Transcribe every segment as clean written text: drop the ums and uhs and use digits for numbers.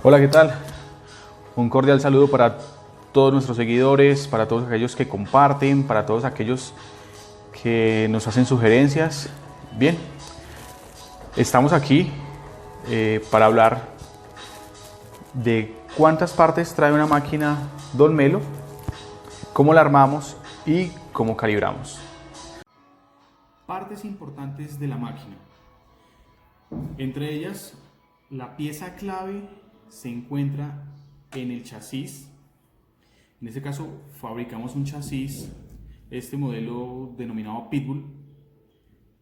Hola, ¿qué tal? Un cordial saludo para todos nuestros seguidores, para todos aquellos que comparten, para todos aquellos que nos hacen sugerencias. Bien, estamos aquí para hablar de cuántas partes trae una máquina Don Melo, cómo la armamos y cómo calibramos. Partes importantes de la máquina. Entre ellas, la pieza clave se encuentra en el chasis. En este caso fabricamos un chasis, este modelo denominado Pitbull,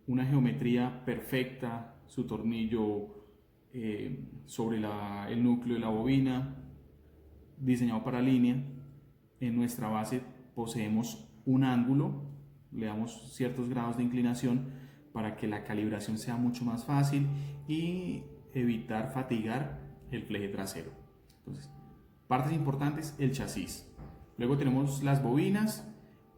una geometría perfecta, su tornillo sobre el núcleo de la bobina, diseñado para línea. En nuestra base poseemos un ángulo, le damos ciertos grados de inclinación para que la calibración sea mucho más fácil y evitar fatigar el fleje trasero. Entonces, partes importantes, el chasis. Luego tenemos las bobinas,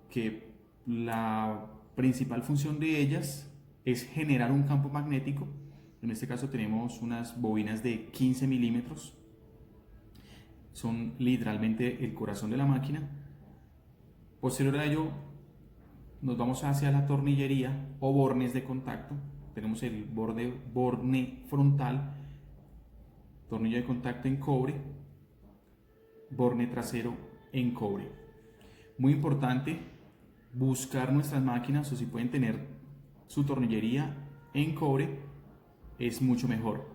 que la principal función de ellas es generar un campo magnético. En este caso tenemos unas bobinas de 15 milímetros. Son literalmente el corazón de la máquina. Posterior a ello, nos vamos hacia la tornillería o bornes de contacto. Tenemos el borne frontal, tornillo de contacto en cobre, borne trasero en cobre. Muy importante buscar nuestras máquinas, o si pueden tener su tornillería en cobre, es mucho mejor.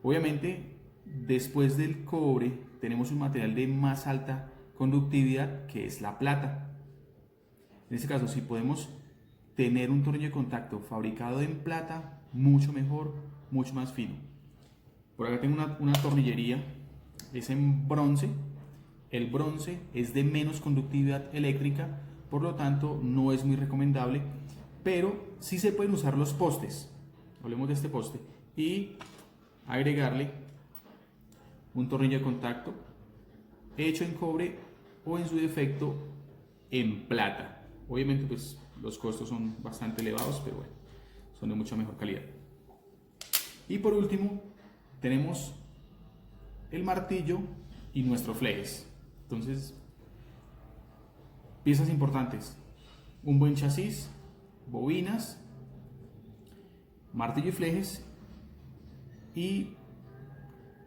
Obviamente, después del cobre tenemos un material de más alta conductividad, que es la plata. En este caso, si podemos tener un tornillo de contacto fabricado en plata, mucho mejor, mucho más fino. Por acá tengo una tornillería, es en bronce. El bronce es de menos conductividad eléctrica, por lo tanto no es muy recomendable, pero sí se pueden usar los postes. Hablemos de este poste y agregarle un tornillo de contacto hecho en cobre o en su defecto en plata. Obviamente pues los costos son bastante elevados, pero bueno, son de mucha mejor calidad. Y por último tenemos el martillo y nuestros flejes. Entonces, piezas importantes: un buen chasis, bobinas, martillo y flejes y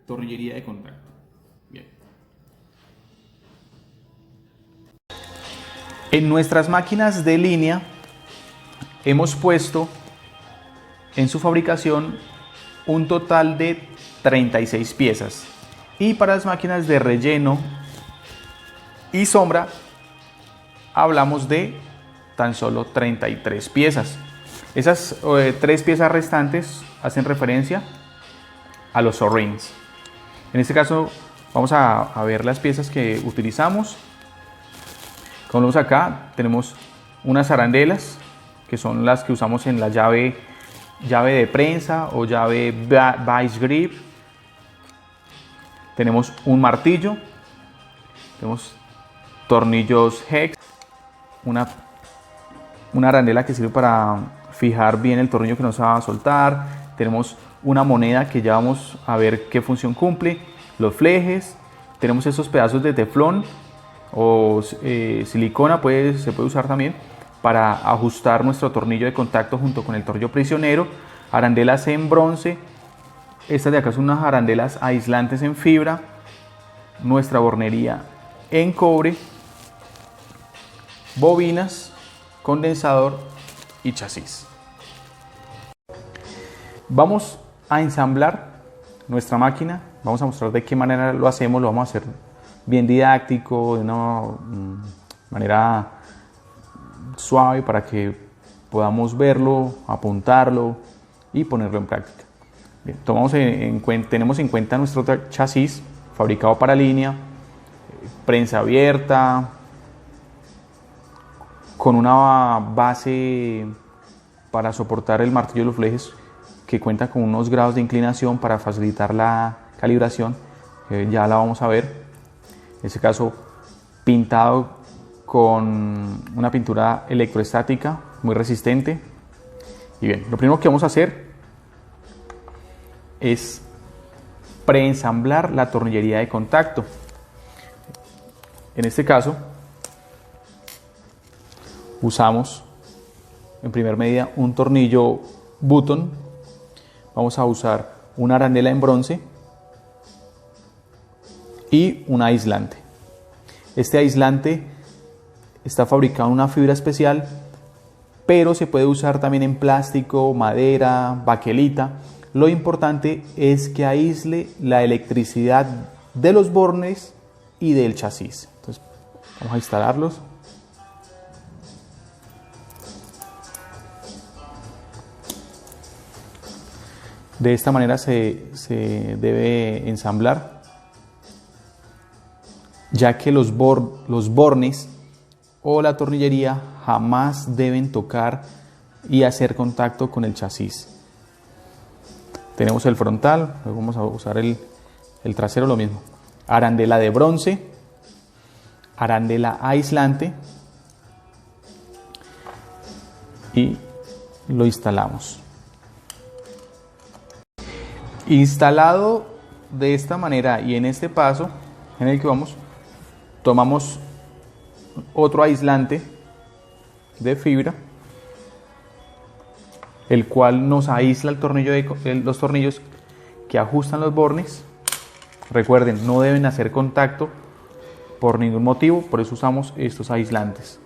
tornillería de contacto. Bien. En nuestras máquinas de línea hemos puesto en su fabricación un total de 36 piezas, y para las máquinas de relleno y sombra hablamos de tan solo 33 piezas. Esas 3 piezas restantes hacen referencia a los O-rings. En este caso vamos a ver las piezas que utilizamos. Como vemos acá, tenemos unas arandelas, que son las que usamos en la llave de prensa o llave vice grip. Tenemos un martillo, tenemos tornillos hex, una arandela que sirve para fijar bien el tornillo que no se va a soltar. Tenemos una moneda que ya vamos a ver qué función cumple, los flejes. Tenemos estos pedazos de teflón o silicona, se puede usar también para ajustar nuestro tornillo de contacto junto con el tornillo prisionero. Arandelas en bronce, estas de acá son unas arandelas aislantes en fibra. Nuestra bornería en cobre, bobinas, condensador y chasis. Vamos a ensamblar nuestra máquina, vamos a mostrar de qué manera lo hacemos. Lo vamos a hacer bien didáctico, de una manera suave, para que podamos verlo, apuntarlo y ponerlo en práctica. Bien, tenemos en cuenta nuestro chasis fabricado para línea, prensa abierta, con una base para soportar el martillo y los flejes, que cuenta con unos grados de inclinación para facilitar la calibración. Ya la vamos a ver. En este caso, pintado con una pintura electroestática muy resistente. Y bien, lo primero que vamos a hacer es preensamblar la tornillería de contacto. En este caso, usamos en primera medida un tornillo button. Vamos a usar una arandela en bronce y un aislante. Este aislante está fabricado en una fibra especial, pero se puede usar también en plástico, madera, baquelita. Lo importante es que aísle la electricidad de los bornes y del chasis. Entonces, vamos a instalarlos. De esta manera se debe ensamblar, ya que los bornes o la tornillería jamás deben tocar y hacer contacto con el chasis. Tenemos el frontal, luego vamos a usar el trasero, lo mismo. Arandela de bronce, arandela aislante y lo instalamos. Instalado de esta manera y en este paso en el que vamos, tomamos otro aislante de fibra, el cual nos aísla los tornillos que ajustan los bornes. Recuerden, no deben hacer contacto por ningún motivo, por eso usamos estos aislantes.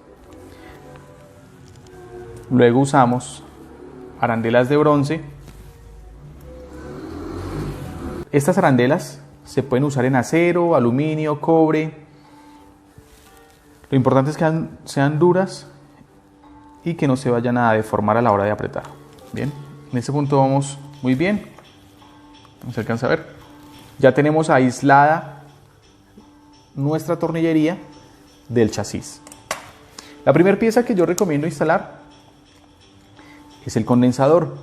Luego usamos arandelas de bronce. Estas arandelas se pueden usar en acero, aluminio, cobre. Lo importante es que sean duras y que no se vayan a deformar a la hora de apretar. Bien, en este punto vamos muy bien. No se alcanza a ver. Ya tenemos aislada nuestra tornillería del chasis. La primera pieza que yo recomiendo instalar es el condensador.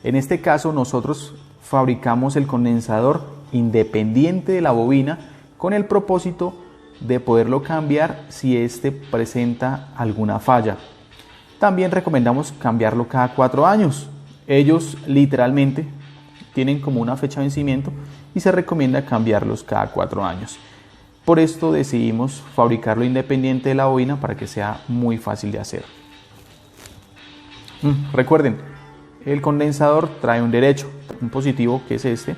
En este caso nosotros fabricamos el condensador independiente de la bobina con el propósito de poderlo cambiar si éste presenta alguna falla. También recomendamos cambiarlo cada 4 años. Ellos literalmente tienen como una fecha de vencimiento y se recomienda cambiarlos cada 4 años. Por esto decidimos fabricarlo independiente de la bobina para que sea muy fácil de hacer. Recuerden, el condensador trae un derecho, un positivo que es este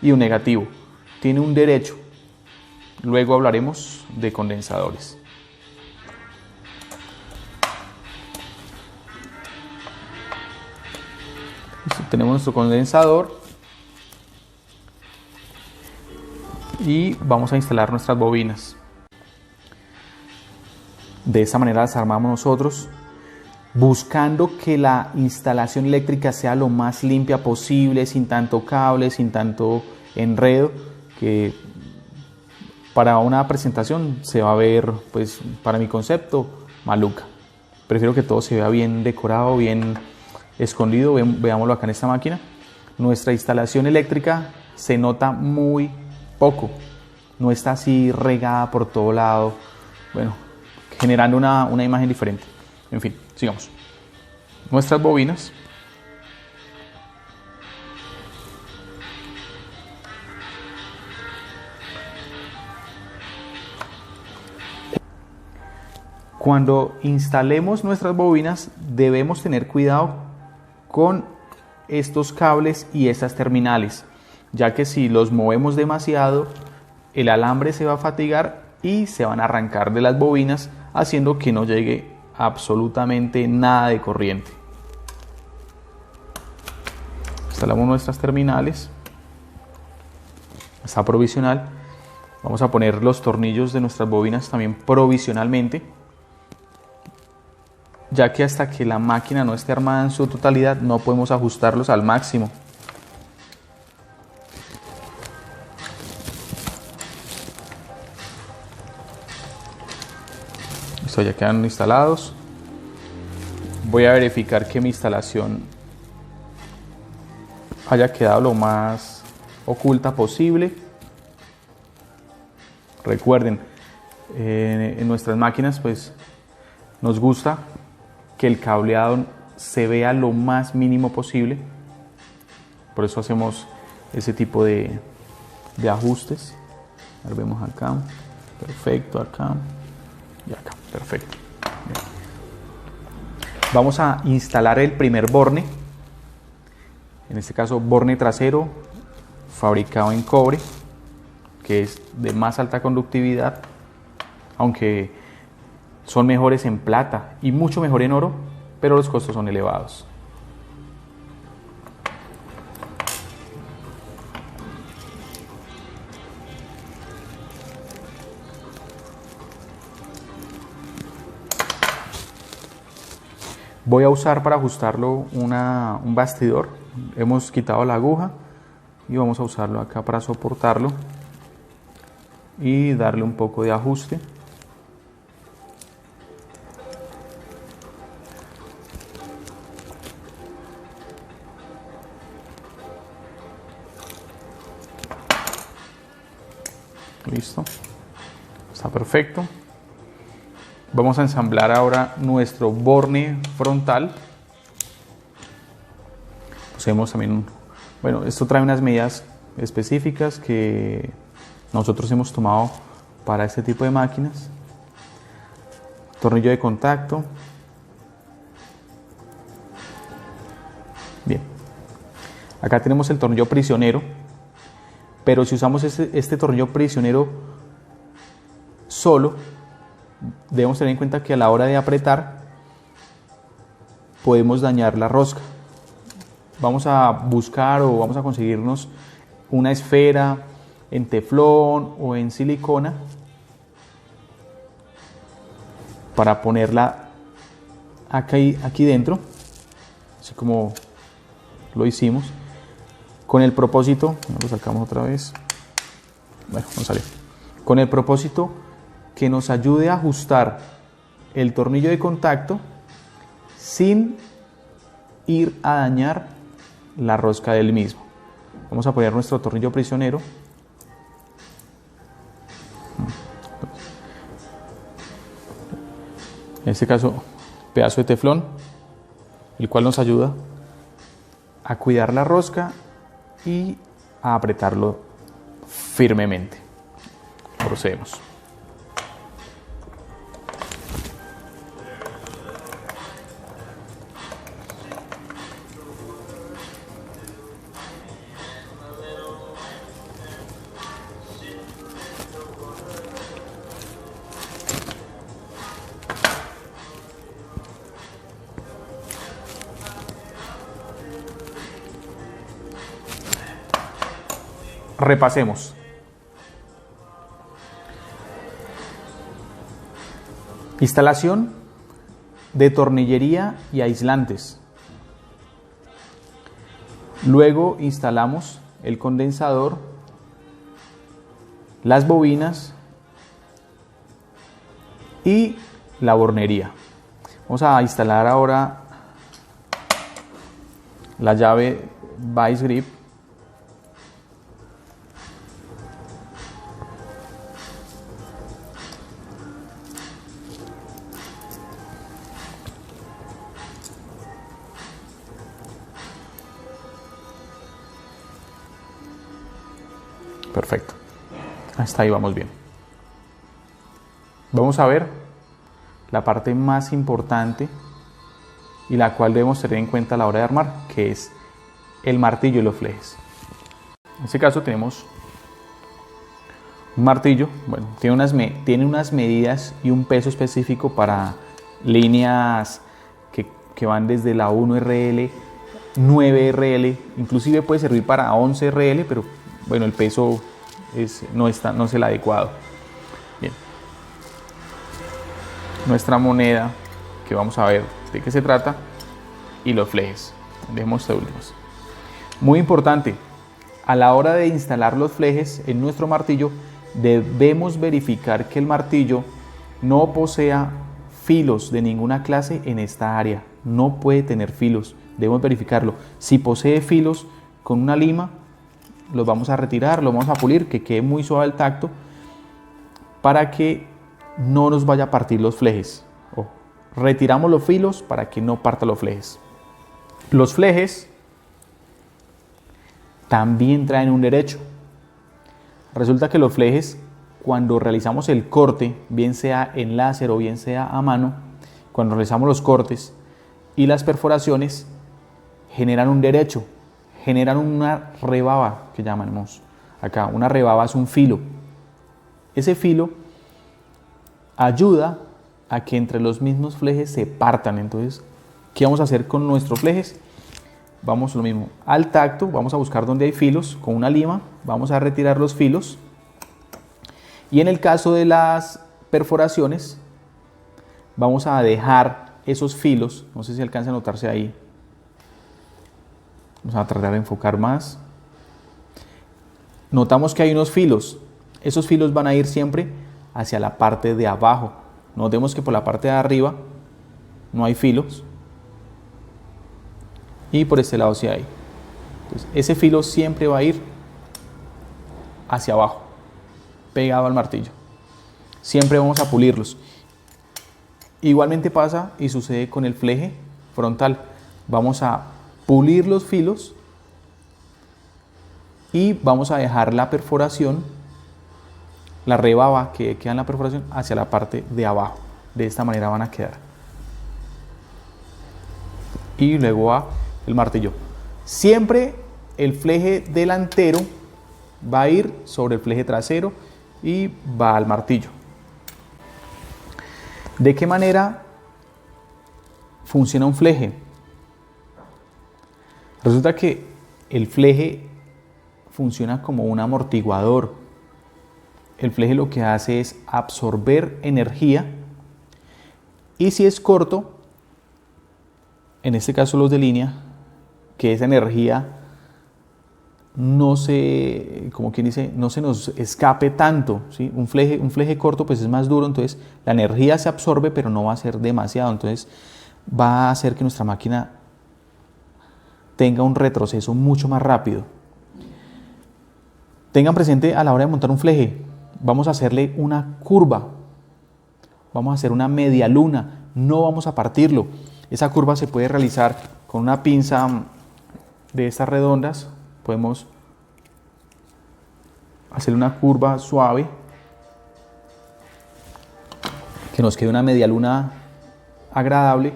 y un negativo. Tiene un derecho. Luego hablaremos de condensadores. Listo, tenemos nuestro condensador y vamos a instalar nuestras bobinas. De esta manera las armamos nosotros, buscando que la instalación eléctrica sea lo más limpia posible, sin tanto cable, sin tanto enredo, que para una presentación se va a ver, pues para mi concepto, maluca. Prefiero que todo se vea bien decorado, bien escondido. Veámoslo acá en esta máquina. Nuestra instalación eléctrica se nota muy poco, no está así regada por todo lado, bueno, generando una imagen diferente. En fin, sigamos. Nuestras bobinas. Cuando instalemos nuestras bobinas debemos tener cuidado con estos cables y estas terminales, ya que si los movemos demasiado el alambre se va a fatigar y se van a arrancar de las bobinas, haciendo que no llegue absolutamente nada de corriente. Instalamos nuestras terminales. Está provisional. Vamos a poner los tornillos de nuestras bobinas también provisionalmente, ya que hasta que la máquina no esté armada en su totalidad no podemos ajustarlos al máximo. Listo, ya quedan instalados. Voy a verificar que mi instalación haya quedado lo más oculta posible. Recuerden, en nuestras máquinas pues nos gusta que el cableado se vea lo más mínimo posible. Por eso hacemos ese tipo de de ajustes. A ver, vemos acá, perfecto, acá y acá, perfecto. Bien. Vamos a instalar el primer borne, en este caso borne trasero fabricado en cobre, que es de más alta conductividad, aunque son mejores en plata y mucho mejor en oro, pero los costos son elevados. Voy a usar para ajustarlo un bastidor. Hemos quitado la aguja y vamos a usarlo acá para soportarlo y darle un poco de ajuste. Listo, está perfecto. Vamos a ensamblar ahora nuestro borne frontal. Posemos también, bueno, esto trae unas medidas específicas que nosotros hemos tomado para este tipo de máquinas. Tornillo de contacto. Bien. Acá tenemos el tornillo prisionero, pero si usamos este tornillo prisionero solo, debemos tener en cuenta que a la hora de apretar podemos dañar la rosca. Vamos a buscar o vamos a conseguirnos una esfera en teflón o en silicona para ponerla aquí dentro, así como lo hicimos, con el propósito, lo sacamos otra vez, bueno, no salió, con el propósito que nos ayude a ajustar el tornillo de contacto sin ir a dañar la rosca del mismo. Vamos a poner nuestro tornillo prisionero. En este caso, pedazo de teflón, el cual nos ayuda a cuidar la rosca y a apretarlo firmemente. Procedemos. Repasemos. Instalación de tornillería y aislantes. Luego instalamos el condensador, las bobinas y la bornería. Vamos a instalar ahora la llave Vice Grip. Perfecto. Hasta ahí vamos bien. Vamos a ver la parte más importante y la cual debemos tener en cuenta a la hora de armar, que es el martillo y los flejes. En este caso tenemos un martillo, bueno, tiene unas medidas y un peso específico para líneas que van desde la 1RL, 9RL, inclusive puede servir para 11RL, pero bueno, el peso no es el adecuado. Bien. Nuestra moneda, que vamos a ver de qué se trata, y los flejes. Dejemos de últimos. Muy importante, a la hora de instalar los flejes en nuestro martillo, debemos verificar que el martillo no posea filos de ninguna clase en esta área. No puede tener filos, debemos verificarlo. Si posee filos, con una lima los vamos a retirar, los vamos a pulir, que quede muy suave el tacto, para que no nos vaya a partir los flejes. Retiramos los filos para que no parta los flejes. Los flejes también traen un derecho. Resulta que los flejes, cuando realizamos el corte, bien sea en láser o bien sea a mano, cuando realizamos los cortes y las perforaciones, generan un derecho, generan una rebaba, que llamamos acá. Una rebaba es un filo. Ese filo ayuda a que entre los mismos flejes se partan. Entonces, ¿qué vamos a hacer con nuestros flejes? Vamos lo mismo, al tacto, vamos a buscar donde hay filos, con una lima, vamos a retirar los filos. Y en el caso de las perforaciones, vamos a dejar esos filos, no sé si alcanza a notarse ahí. Vamos a tratar de enfocar más. Notamos que hay unos filos, esos filos van a ir siempre hacia la parte de abajo. Notemos que por la parte de arriba no hay filos. Y por este lado sí hay. Entonces, ese filo siempre va a ir hacia abajo, pegado al martillo. Siempre vamos a pulirlos. Igualmente pasa y sucede con el fleje frontal. Vamos a pulir los filos y vamos a dejar la perforación, la rebaba que queda en la perforación, hacia la parte de abajo. De esta manera van a quedar. Y luego va el martillo. Siempre el fleje delantero va a ir sobre el fleje trasero y va al martillo. ¿De qué manera funciona un fleje? Resulta que el fleje funciona como un amortiguador. El fleje lo que hace es absorber energía, y si es corto, en este caso los de línea, que esa energía no se, como quien dice, no se nos escape tanto, ¿sí? Un fleje corto pues es más duro, entonces la energía se absorbe, pero no va a ser demasiado, entonces va a hacer que nuestra máquina tenga un retroceso mucho más rápido. Tengan presente a la hora de montar un fleje, vamos a hacerle una curva, vamos a hacer una media luna, no vamos a partirlo. Esa curva se puede realizar con una pinza de estas redondas, podemos hacer una curva suave, que nos quede una media luna agradable,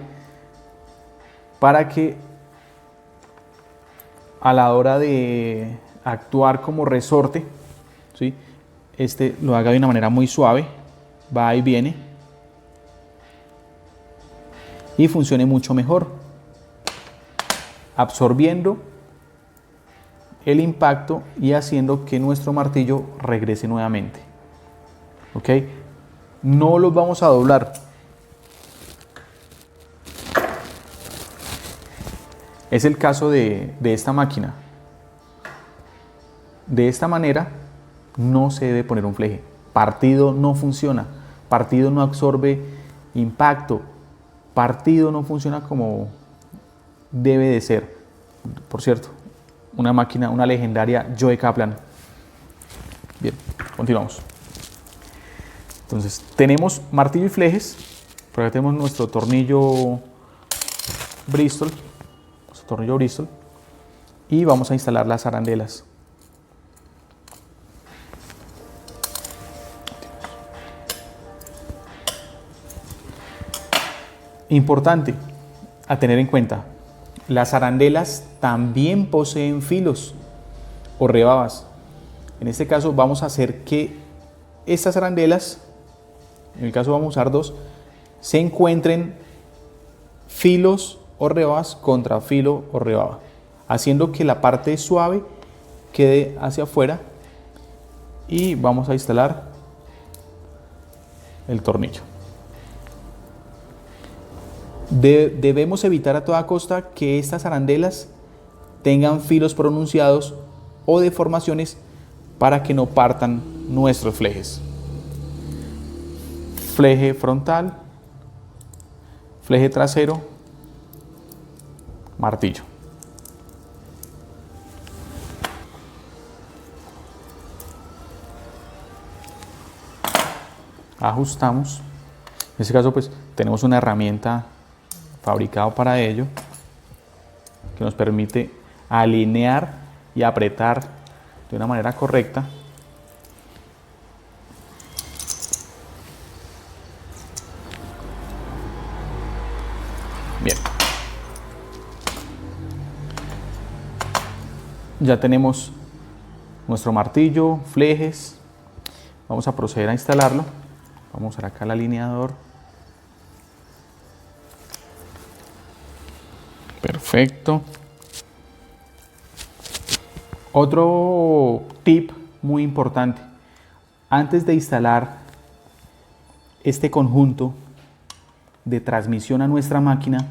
para que a la hora de actuar como resorte, ¿sí? Este lo haga de una manera muy suave, va y viene, y funcione mucho mejor, absorbiendo el impacto y haciendo que nuestro martillo regrese nuevamente. ¿Ok? No los vamos a doblar. Es el caso de esta máquina. De esta manera no se debe poner un fleje. Partido no funciona. Partido no absorbe impacto. Partido no funciona como debe de ser. Por cierto, una máquina, una legendaria Joe Kaplan. Bien, continuamos. Entonces, tenemos martillo y flejes. Por acá tenemos nuestro tornillo Bristol. Y vamos a instalar las arandelas. Importante a tener en cuenta, las arandelas también poseen filos o rebabas. En este caso vamos a hacer que estas arandelas, en el caso vamos a usar dos, se encuentren filos o rebabas contra filo o rebaba, haciendo que la parte suave quede hacia afuera, y vamos a instalar el tornillo. Debemos evitar a toda costa que estas arandelas tengan filos pronunciados o deformaciones para que no partan nuestros flejes. Fleje frontal, fleje trasero, martillo. Ajustamos. En este caso pues tenemos una herramienta fabricado para ello, que nos permite alinear y apretar de una manera correcta Ya tenemos nuestro martillo, flejes. Vamos a proceder a instalarlo. Vamos a usar acá el alineador. Perfecto. Otro tip muy importante. Antes de instalar este conjunto de transmisión a nuestra máquina,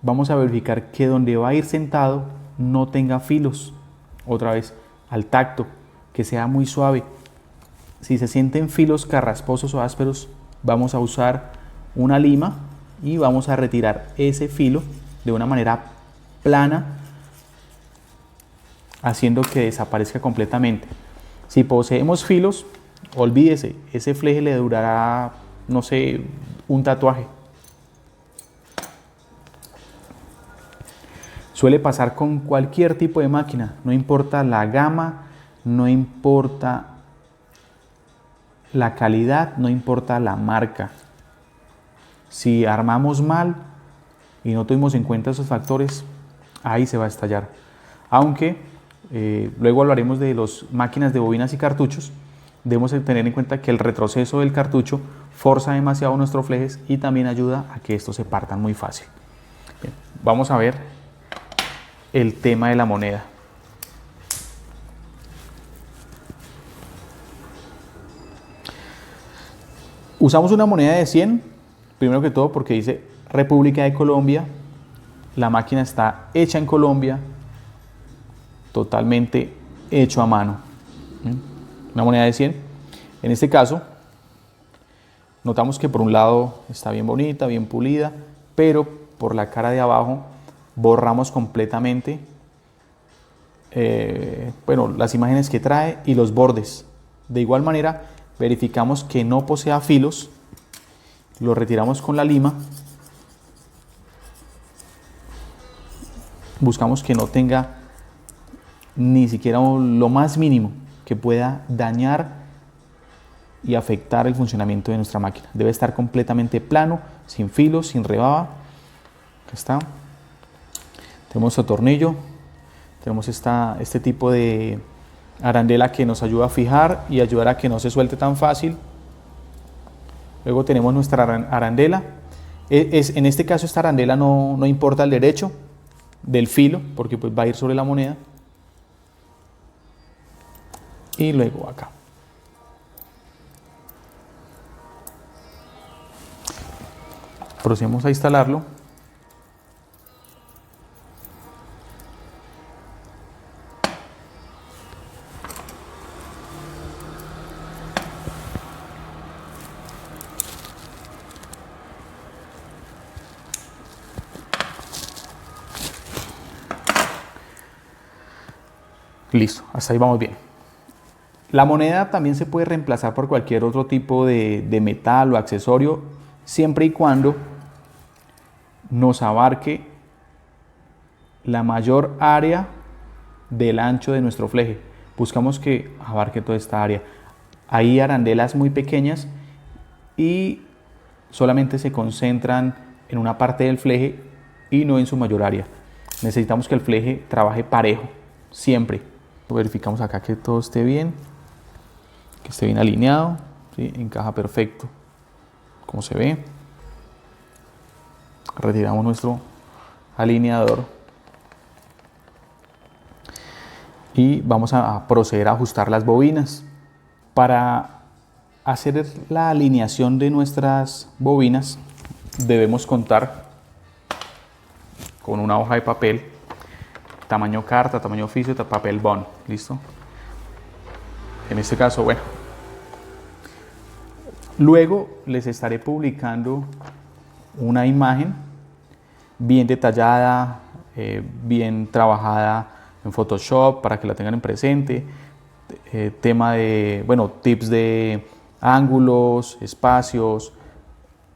vamos a verificar que donde va a ir sentado no tenga filos. Otra vez, al tacto, que sea muy suave. Si se sienten filos carrasposos o ásperos, vamos a usar una lima y vamos a retirar ese filo de una manera plana, haciendo que desaparezca completamente. Si poseemos filos, olvídese, ese fleje le durará, no sé, un tatuaje. Suele pasar con cualquier tipo de máquina, no importa la gama, no importa la calidad, no importa la marca. Si armamos mal y no tuvimos en cuenta esos factores, ahí se va a estallar. Aunque luego hablaremos de las máquinas de bobinas y cartuchos, debemos tener en cuenta que el retroceso del cartucho forza demasiado nuestros flejes y también ayuda a que estos se partan muy fácil. Bien, vamos a ver el tema de la moneda. Usamos una moneda de 100, primero que todo porque dice República de Colombia, la máquina está hecha en Colombia, totalmente hecho a mano. Una moneda de 100. En este caso, notamos que por un lado está bien bonita, bien pulida, pero por la cara de abajo borramos completamente las imágenes que trae y los bordes. De igual manera, verificamos que no posea filos, lo retiramos con la lima, buscamos que no tenga ni siquiera lo más mínimo que pueda dañar y afectar el funcionamiento de nuestra máquina. Debe estar completamente plano, sin filos, sin rebaba. Acá está. Tenemos nuestro tornillo, tenemos este tipo de arandela que nos ayuda a fijar y ayudar a que no se suelte tan fácil. Luego tenemos nuestra arandela. En este caso esta arandela no importa el derecho del filo, porque pues va a ir sobre la moneda. Y luego acá. Procedemos a instalarlo. Listo, hasta ahí vamos bien. La moneda también se puede reemplazar por cualquier otro tipo de metal o accesorio, siempre y cuando nos abarque la mayor área del ancho de nuestro fleje. Buscamos que abarque toda esta área. Hay arandelas muy pequeñas y solamente se concentran en una parte del fleje y no en su mayor área. Necesitamos que el fleje trabaje parejo, siempre. Verificamos acá que todo esté bien, que esté bien alineado, ¿sí? Encaja perfecto, como se ve. Retiramos nuestro alineador y vamos a proceder a ajustar las bobinas. Para hacer la alineación de nuestras bobinas debemos contar con una hoja de papel, tamaño carta, tamaño oficio, papel bond, ¿listo? En este caso, bueno. Luego les estaré publicando una imagen bien detallada, bien trabajada en Photoshop para que la tengan en presente. Tema de, tips de ángulos, espacios,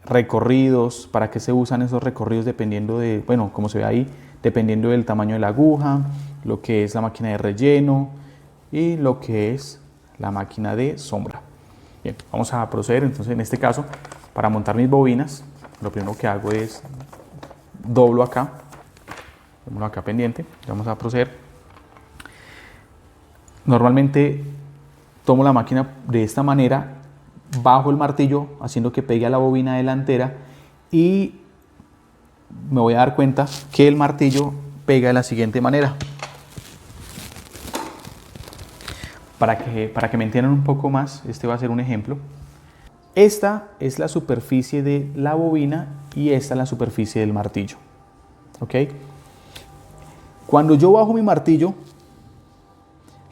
recorridos, para qué se usan esos recorridos dependiendo de, como se ve ahí, dependiendo del tamaño de la aguja, lo que es la máquina de relleno y lo que es la máquina de sombra. Bien, vamos a proceder entonces en este caso para montar mis bobinas. Lo primero que hago es doblo acá pendiente. Vamos a proceder Normalmente tomo la máquina de esta manera, bajo el martillo haciendo que pegue a la bobina delantera y me voy a dar cuenta que el martillo pega de la siguiente manera. Para que me entiendan un poco más, este va a ser un ejemplo. Esta es la superficie de la bobina y esta es la superficie del martillo. ¿Ok? Cuando yo bajo mi martillo,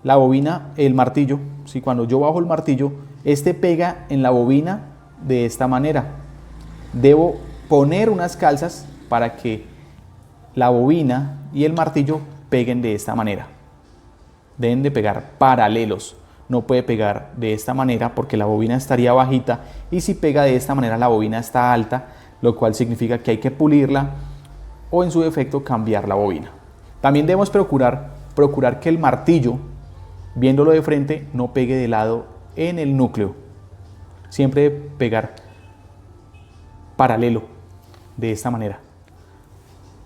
la bobina, el martillo, ¿sí? Cuando yo bajo el martillo, este pega en la bobina de esta manera. Debo poner unas calzas para que la bobina y el martillo peguen de esta manera. Deben de pegar paralelos. No puede pegar de esta manera porque la bobina estaría bajita y si pega de esta manera la bobina está alta, lo cual significa que hay que pulirla o en su defecto cambiar la bobina. También debemos procurar que el martillo, viéndolo de frente, no pegue de lado en el núcleo. Siempre pegar paralelo de esta manera.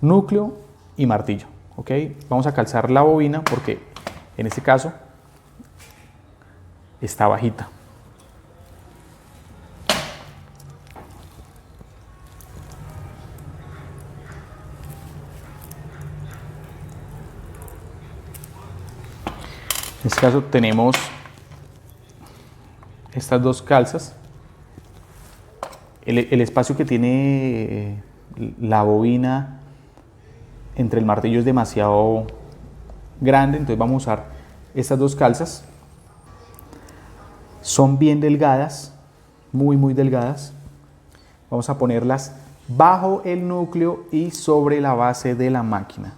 Núcleo y martillo. ¿Ok? Vamos a calzar la bobina porque en este caso está bajita. En este caso tenemos estas dos calzas. El espacio que tiene la bobina entre el martillo es demasiado grande, entonces vamos a usar estas dos calzas. Son bien delgadas, muy delgadas. Vamos a ponerlas bajo el núcleo y sobre la base de la máquina.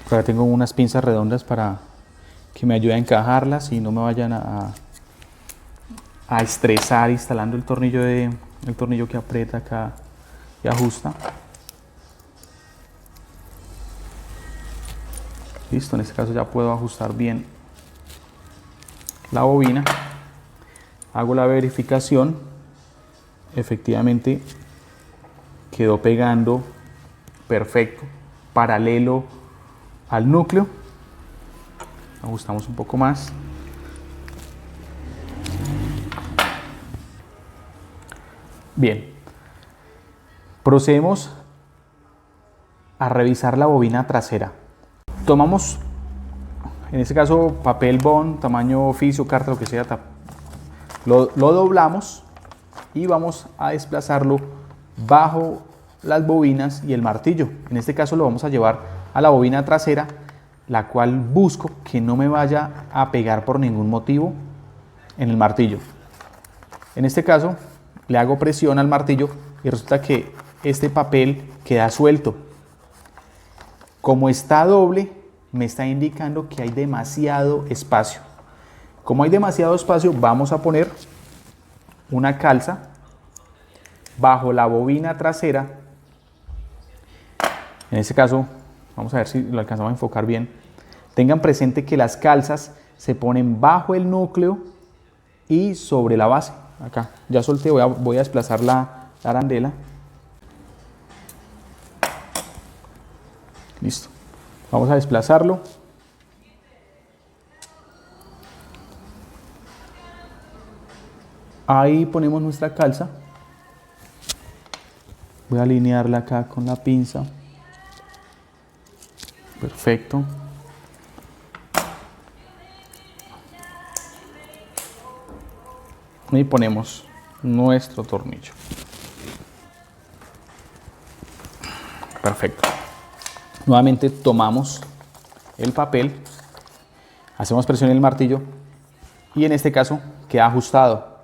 Por acá tengo unas pinzas redondas para que me ayude a encajarlas y no me vayan a estresar instalando el tornillo que aprieta acá y ajusta. Listo, en este caso ya puedo ajustar bien la bobina. Hago la verificación. Efectivamente quedó pegando perfecto, paralelo al núcleo. Ajustamos un poco más. Bien, procedemos a revisar la bobina trasera. Tomamos, en este caso, papel bond, tamaño oficio, carta, lo que sea, lo doblamos y vamos a desplazarlo bajo las bobinas y el martillo. En este caso lo vamos a llevar a la bobina trasera, la cual busco que no me vaya a pegar por ningún motivo en el martillo. En este caso le hago presión al martillo y resulta que este papel queda suelto. Como está doble, me está indicando que hay demasiado espacio. Como hay demasiado espacio, vamos a poner una calza bajo la bobina trasera. En este caso, vamos a ver si lo alcanzamos a enfocar bien. Tengan presente que las calzas se ponen bajo el núcleo y sobre la base. Acá, ya solté, voy a desplazar la arandela. Listo. Vamos a desplazarlo. Ahí ponemos nuestra calza. Voy a alinearla acá con la pinza. Perfecto. Y ponemos nuestro tornillo. Perfecto. Nuevamente tomamos el papel, hacemos presión en el martillo y en este caso queda ajustado.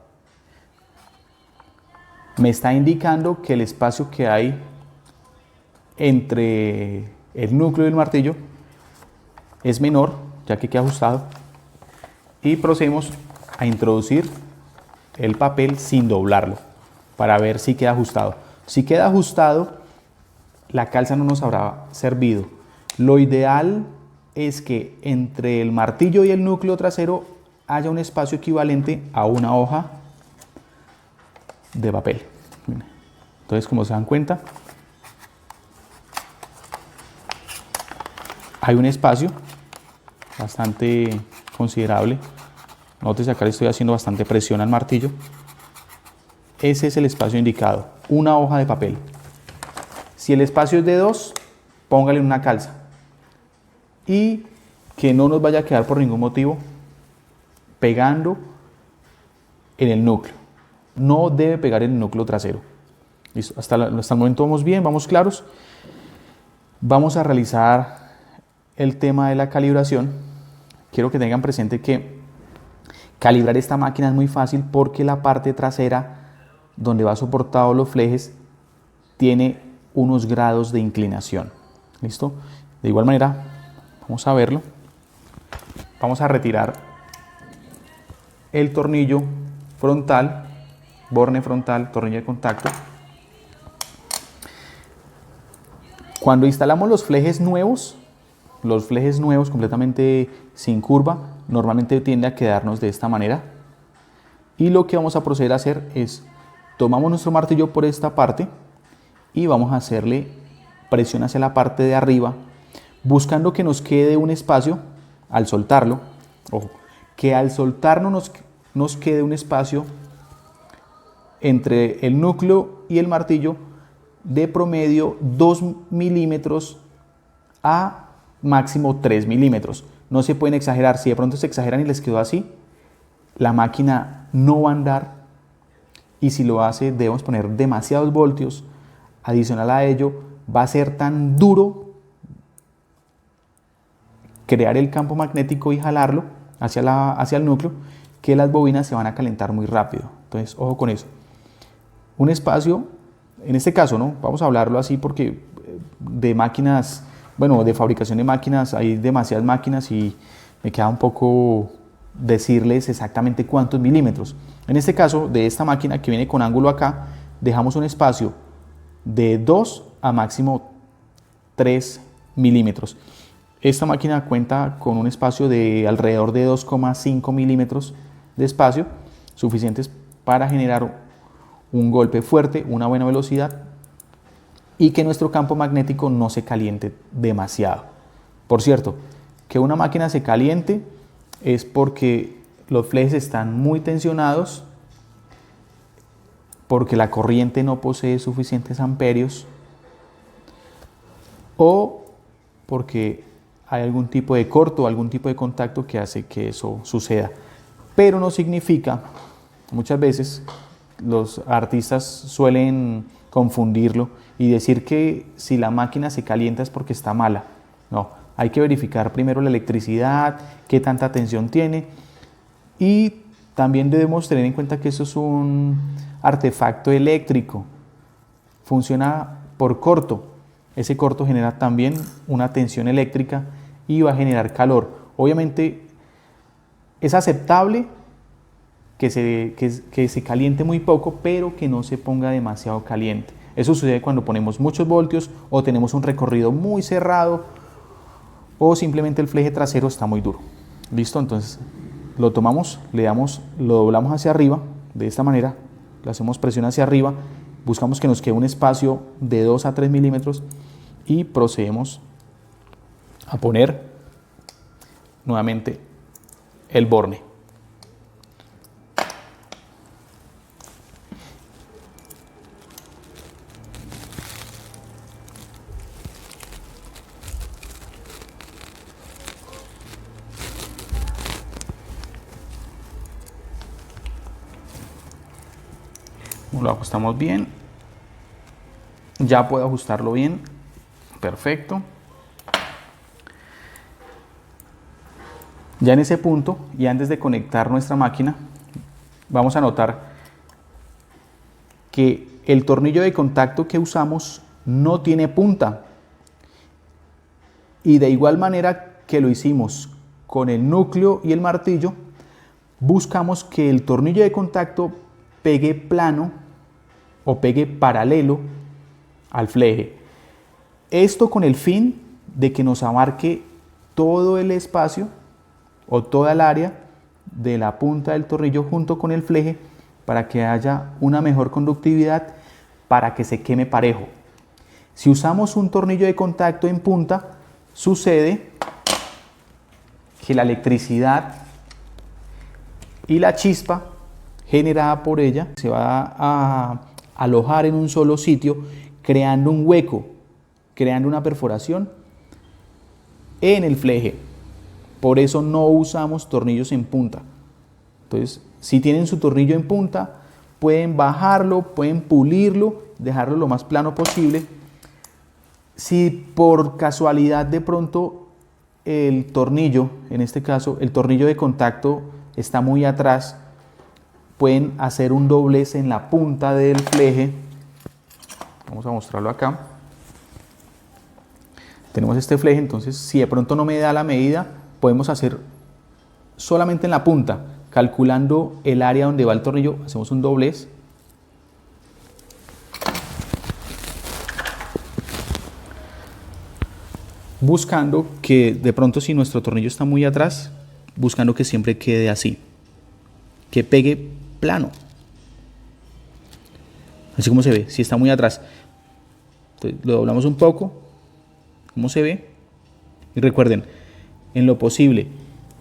Me está indicando que el espacio que hay entre el núcleo y el martillo es menor, ya que queda ajustado. Y procedemos a introducir el papel sin doblarlo para ver si queda ajustado. Si queda ajustado, la calza no nos habrá servido. Lo ideal es que entre el martillo y el núcleo trasero haya un espacio equivalente a una hoja de papel. Entonces, como se dan cuenta, hay un espacio bastante considerable. Nótese acá le estoy haciendo bastante presión al martillo. Ese es el espacio indicado, una hoja de papel. Si el espacio es de 2, póngale una calza. Y que no nos vaya a quedar por ningún motivo pegando en el núcleo. No debe pegar en el núcleo trasero. Listo. Hasta el momento vamos bien, vamos claros. Vamos a realizar el tema de la calibración. Quiero que tengan presente que calibrar esta máquina es muy fácil porque la parte trasera donde va soportado los flejes tiene unos grados de inclinación. ¿Listo? De igual manera, vamos a verlo. Vamos a retirar el tornillo frontal, borne frontal, tornillo de contacto. Cuando instalamos los flejes nuevos completamente sin curva, normalmente tiende a quedarnos de esta manera. Y lo que vamos a proceder a hacer es, tomamos nuestro martillo por esta parte y vamos a hacerle presión hacia la parte de arriba, buscando que nos quede un espacio al soltarlo. Ojo, que al soltarlo nos quede un espacio entre el núcleo y el martillo de promedio 2 milímetros a máximo 3 milímetros. No se pueden exagerar. Si de pronto se exageran y les quedó así, la máquina no va a andar. Y si lo hace, debemos poner demasiados voltios. Adicional a ello, va a ser tan duro crear el campo magnético y jalarlo hacia el núcleo que las bobinas se van a calentar muy rápido. Entonces, ojo con eso. Un espacio, en este caso, ¿no? Vamos a hablarlo así porque de máquinas, bueno, de fabricación de máquinas, hay demasiadas máquinas y me queda un poco decirles exactamente cuántos milímetros. En este caso, de esta máquina que viene con ángulo acá, dejamos un espacio de 2 a máximo 3 milímetros. Esta máquina cuenta con un espacio de alrededor de 2,5 milímetros de espacio, suficientes para generar un golpe fuerte, una buena velocidad y que nuestro campo magnético no se caliente demasiado. Por cierto, que una máquina se caliente es porque los flejes están muy tensionados, porque la corriente no posee suficientes amperios o porque hay algún tipo de corto o algún tipo de contacto que hace que eso suceda. Pero no significa, muchas veces los artistas suelen confundirlo y decir que si la máquina se calienta es porque está mala. No, hay que verificar primero la electricidad, qué tanta tensión tiene y también debemos tener en cuenta que eso es un artefacto eléctrico, funciona por corto. Ese corto genera también una tensión eléctrica y va a generar calor. Obviamente es aceptable que se caliente muy poco, pero que no se ponga demasiado caliente. Eso sucede cuando ponemos muchos voltios o tenemos un recorrido muy cerrado o simplemente el fleje trasero está muy duro. ¿Listo? Entonces lo tomamos, lo doblamos hacia arriba, de esta manera, le hacemos presión hacia arriba, buscamos que nos quede un espacio de 2 a 3 milímetros y procedemos a poner nuevamente el borne. Lo ajustamos bien, ya puedo ajustarlo bien, perfecto. Ya en ese punto y antes de conectar nuestra máquina vamos a notar que el tornillo de contacto que usamos no tiene punta y de igual manera que lo hicimos con el núcleo y el martillo, buscamos que el tornillo de contacto pegue plano o pegue paralelo al fleje. Esto con el fin de que nos abarque todo el espacio o toda el área de la punta del tornillo junto con el fleje para que haya una mejor conductividad, para que se queme parejo. Si usamos un tornillo de contacto en punta, sucede que la electricidad y la chispa generada por ella se va a alojar en un solo sitio, creando un hueco, creando una perforación en el fleje. Por eso no usamos tornillos en punta. Entonces, si tienen su tornillo en punta, pueden bajarlo, pueden pulirlo, dejarlo lo más plano posible. Si por casualidad de pronto el tornillo, en este caso el tornillo de contacto está muy atrás, pueden hacer un doblez en la punta del fleje. Vamos a mostrarlo acá. Tenemos este fleje, entonces si de pronto no me da la medida, podemos hacer solamente en la punta, calculando el área donde va el tornillo, hacemos un doblez. Buscando que de pronto, si nuestro tornillo está muy atrás, buscando que siempre quede así, que pegue plano, así como se ve. Si está muy atrás, entonces lo doblamos un poco, como se ve, y recuerden, en lo posible,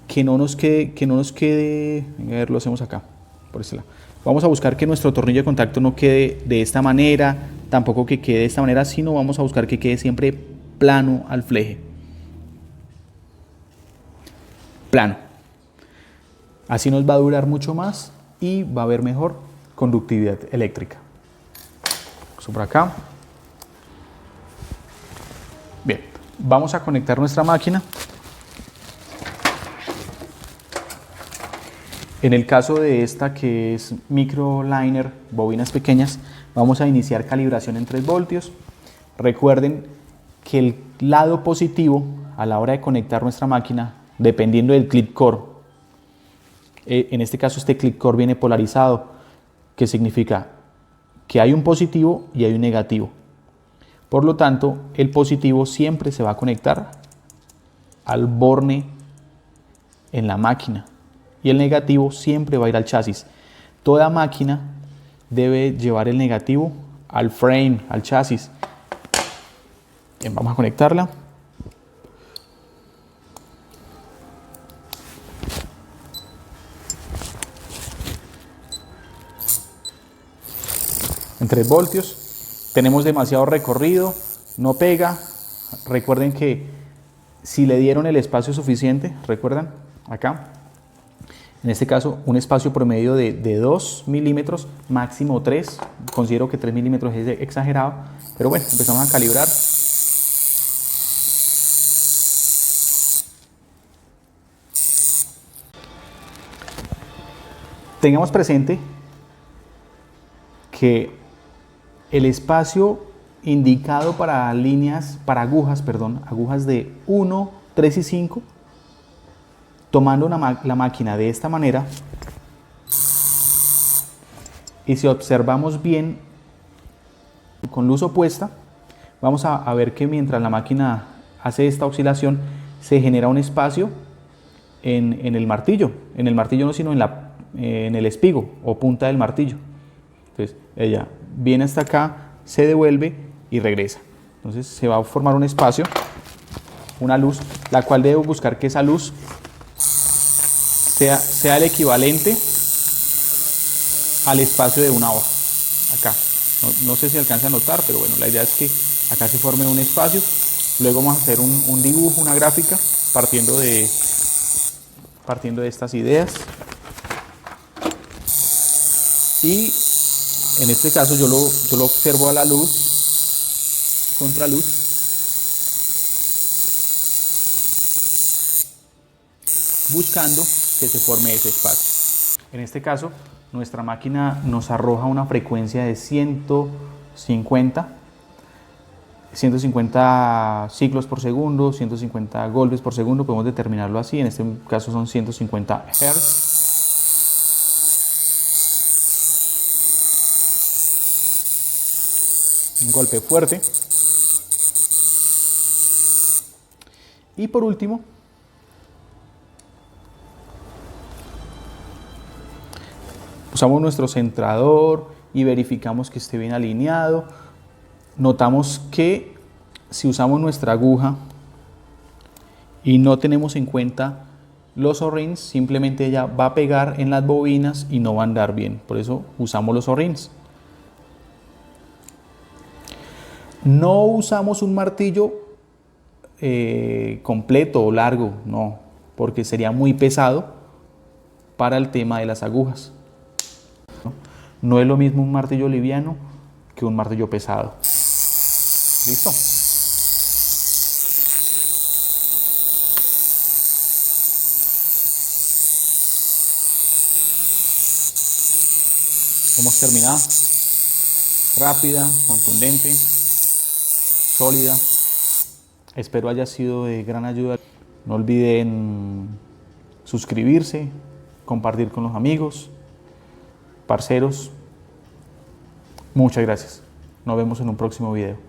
que no nos quede, a ver, lo hacemos acá, por este lado. Vamos a buscar que nuestro tornillo de contacto no quede de esta manera, tampoco que quede de esta manera, sino vamos a buscar que quede siempre plano al fleje. Plano. Así nos va a durar mucho más y va a haber mejor conductividad eléctrica. Eso por acá. Bien, vamos a conectar nuestra máquina. En el caso de esta, que es microliner, bobinas pequeñas, vamos a iniciar calibración en 3 voltios. Recuerden que el lado positivo a la hora de conectar nuestra máquina, dependiendo del clip core, en este caso este clip core viene polarizado, que significa que hay un positivo y hay un negativo. Por lo tanto, el positivo siempre se va a conectar al borne en la máquina y el negativo siempre va a ir al chasis. Toda máquina debe llevar el negativo al frame, al chasis. Bien, vamos a conectarla. En 3 voltios. Tenemos demasiado recorrido, no pega. Recuerden que si le dieron el espacio suficiente, recuerdan acá, en este caso un espacio promedio de 2 milímetros, máximo 3. Considero que 3 milímetros es exagerado, pero bueno, empezamos a calibrar. Tengamos presente que el espacio indicado para agujas de 1, 3 y 5, tomando la máquina de esta manera, y si observamos bien con luz opuesta, vamos a ver que mientras la máquina hace esta oscilación, se genera un espacio en el martillo no, sino en el espigo o punta del martillo. Entonces ella viene hasta acá, se devuelve y regresa. Entonces se va a formar un espacio, una luz, la cual debo buscar que esa luz sea el equivalente al espacio de una hoja. Acá, no sé si alcanza a notar, pero bueno, la idea es que acá se forme un espacio. Luego vamos a hacer un dibujo, una gráfica, partiendo de estas ideas. Y en este caso yo lo observo a la luz, contraluz, buscando que se forme ese espacio. En este caso, nuestra máquina nos arroja una frecuencia de 150 ciclos por segundo, 150 golpes por segundo, podemos determinarlo así. En este caso son 150 Hz. Un golpe fuerte. Y por último, usamos nuestro centrador y verificamos que esté bien alineado. Notamos que si usamos nuestra aguja y no tenemos en cuenta los O-rings, simplemente ella va a pegar en las bobinas y no va a andar bien. Por eso usamos los O-rings. No usamos un martillo completo o largo, no, porque sería muy pesado para el tema de las agujas. No es lo mismo un martillo liviano que un martillo pesado. ¿Listo? Hemos terminado. Rápida, contundente, sólida. Espero haya sido de gran ayuda. No olviden suscribirse, compartir con los amigos, parceros. Muchas gracias. Nos vemos en un próximo video.